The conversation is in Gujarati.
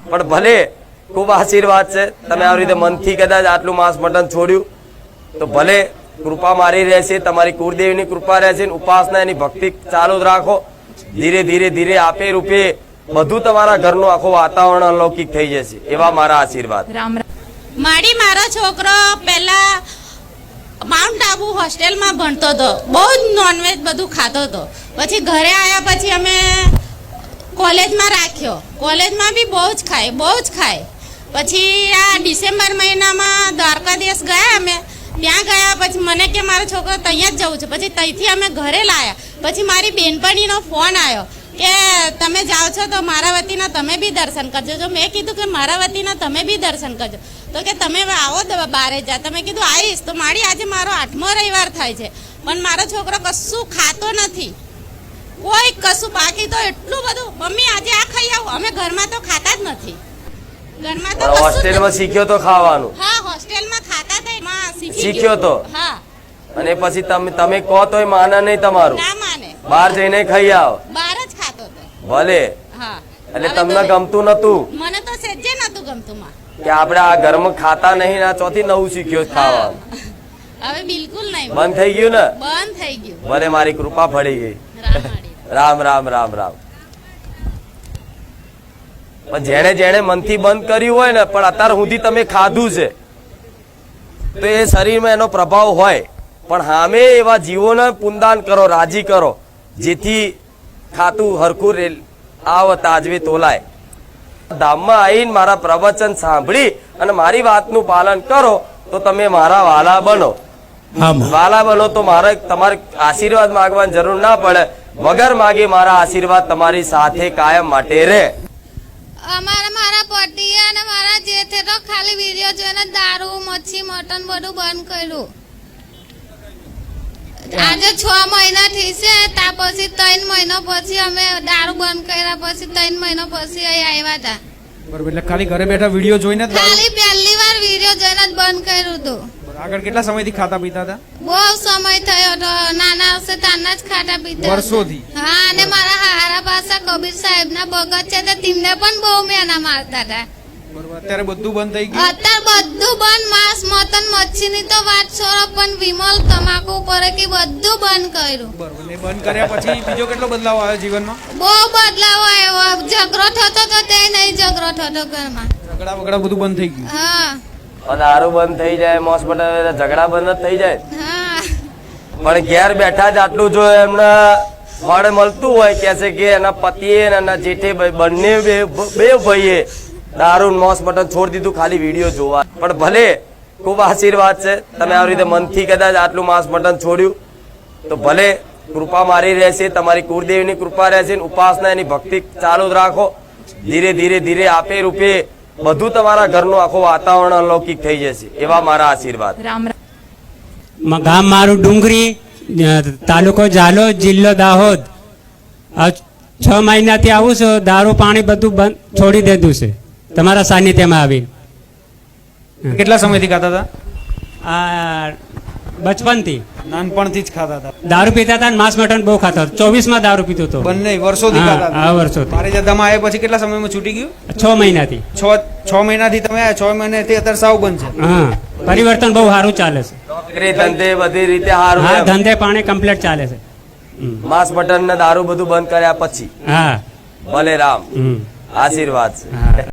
પણ ભલે ખૂબ આશીર્વાદ છે. તમે આવી રીતે મનથી કદાચ આટલું માંસ મટન છોડ્યું તો ભલે કૃપા મારી રહેશે, તમારી કુળદેવીની કૃપા રહેશે, ઉપાસના એની ભક્તિ ચાલુ જ રાખો. ધીરે ધીરે ધીરે આપે રૂપે બધું તમારા ઘરનું આખું વાતાવરણ અલૌકિક થઈ જશે, એવા મારા આશીર્વાદ. મારો છોકરો પહેલા માઉન્ટ આબુ હોસ્ટેલમાં ભણતો હતો, બહુ જ નોનવેજ બધું ખાતો હતો. પછી ઘરે આવ્યા પછી અમે કોલેજમાં રાખ્યો, કોલેજમાં બી બહુ જ ખાય. પછી આ ડિસેમ્બર મહિનામાં દ્વારકાધીશ ગયા અમે, ત્યાં ગયા પછી મને કે મારો છોકરો ત્યાં જ જવું છે. પછી ત્યાંથી અમે ઘરે લાવ્યા. પછી મારી બેનપણીનો ફોન આવ્યો કે તમે જાઓ છો તો મારા વતીના તમે બી દર્શન કરજો. જો મેં કીધું કે મારા વતીના તમે બી દર્શન કરજો, તો કે તમે આવો બારે જા. તમે કીધું આવીશ. તો મારી આજે મારો 8મો રવિવાર થાય છે, પણ મારો છોકરો કશું ખાતો નથી, કોઈ કશું. બાકી તો એટલું બધું મમ્મી આજે આ ખાઈ આવો, અમે ઘરમાં તો ખાતા જ નથી. ઘરમાં તો હોસ્ટેલમાં શીખ્યો તો ખાવાનું. હા, હોસ્ટેલમાં ખાતા હતા, શીખ્યો તો. હા. અને પછી તમે કહો તોય માને નહીં તમારું, ના માને. બહાર જઈને ખાઈ આવો. બહાર જ ખાતો હતો. ભલે. હા. એટલે તમને ગમતું નતું? મને તો સહેજે નતું ગમતું માં કે આપણે આ ઘરમાં ખાતા નહીં, આ ચોથી નવું શીખ્યો ખાવાનું. હવે બિલકુલ નહીં. બંધ થઈ ગયું ને? બંધ થઈ ગયું. ભલે મારી કૃપા ફળી ગઈ. રામ રામ રામ રામ. પણ જેણે જેણે મનથી બંધ કર્યું હોય ને, પણ અત્યાર સુધી તમે ખાધું છે તો એ શરીરમાં એનો પ્રભાવ હોય. પણ સામે એવા જીવોને પુનદાન કરો, રાજી કરો, જેથી ખાતું હરખું આવ તાજવે તોલાય. ધામમાં આવીને મારા પ્રવચન સાંભળી અને મારી વાતનું પાલન કરો તો તમે મારા વાલા બનો. વાલા બનો તો તમારે આશીર્વાદ માંગવાની જરૂર ના પડે. વગર માગે મારા આશીર્વાદ તમારી સાથે કાયમ માટે રહે. મારા પતિ અને મારા જેઠે તો ખાલી વિડીયો જોઈને દારૂ, મચ્છી, મટન બધું બંધ કર્યું. આજે 6 મહિના થઈ છે. ત્યાર પછી 3 મહિના પછી અમે દારૂ બંધ કર્યા. પછી 3 મહિના પછી અહીં આવ્યા હતા. બરોબર. એટલે ખાલી ઘરે બેઠા વિડીયો જોઈને ખાલી પહેલી વાર વિડીયો જોઈને જ બંધ કર્યું હતું. આગળ કેટલા સમયથી ખાતા પીતા હતા? બહુ સમય થયો હતો. નાના હશે ત્યારના જ ખાતા પીતા વર્ષોથી. હા. અને મારા હારા પાસા કબીર સાહેબ ના ભગત છે, તેમને પણ બહુ મેના મારતા હતા. બરોબર. અત્યારે બધું બંધ થઈ ગયું? અત્યારે બધું બંધ. માંસ, મટન, મચ્છી ની તો વાત છોડો, પણ વિમલ, તમાકુ, પરેકી બધું બંધ કર્યું. બરોબર. એ બંધ કર્યા પછી બીજો કેટલો બદલાવ આવ્યો જીવનમાં? બહુ બદલાવ આવ્યો. ઝઘડો થતો તો તે નહીં ઝઘડો થતો ઘરમાં. ઝઘડા વગડા બધું બંધ થઈ ગયું? હા. દારૂ બંધ થઈ જાય, મોસ મટન, ઝઘડા બંધ થઈ જાય. હા. પણ ઘેર બેઠા જ આટલું જો એમને ફળ મળતું હોય, કે છે કે એના પતિએ અને એના જેઠે બંને બે ભાઈએ દારૂ, મોસ મટન છોડી દીધું ખાલી વિડીયો જોવા. પણ ભલે ખૂબ આશીર્વાદ છે. તમે આવી રીતે મનથી કદાચ આટલું માંસ મટન છોડ્યું તો ભલે કૃપા મારી રહેશે, તમારી કુળદેવીની કૃપા રહેશે, ઉપાસના એની ભક્તિ ચાલુ જ રાખો. ધીરે ધીરે ધીરે આપે રૂપે બધું તમારા ઘરનું આખું વાતાવરણ અલૌકિક થઈ જશે, એવા મારા આશીર્વાદ. ગામ મારું ડુંગરી, તાલુકો ઝાલોદ, જિલ્લો દાહોદ. 6 મહિનાથી આવું છું. દારૂ, પાણી બધું બંધ છોડી દીધું છે તમારા સાનિધ્યમાં આવી. કેટલા સમયથી ખાતા હતા? આ બચપનથી, નાનપણથી જ ખાતા હતા? દારૂ પીતા હતા, માંસ મટન બહુ ખાતા હતા. 24માં દારૂ પીતો હતો. બંને વર્ષોથી ખાતા હતા? હા, વર્ષોથી. મારી જતામાં આવ્યા પછી કેટલા સમયમાં છૂટી ગયું? 6 મહિનાથી. 6 મહિનાથી તમે આવ્યા. 6 મહિનાથી અત્યારે સાવ બંધ છે? હા. પરિવર્તન બહુ સારું ચાલે છે. નોકરી, ધંધે, બધી રીતે સારું. હા, ધંધે પાણી કમ્પ્લીટ ચાલે છે. માંસ મટન ને દારૂ બધું બંધ કર્યા પછી. હા. ભલે રામ. આશીર્વાદ છે.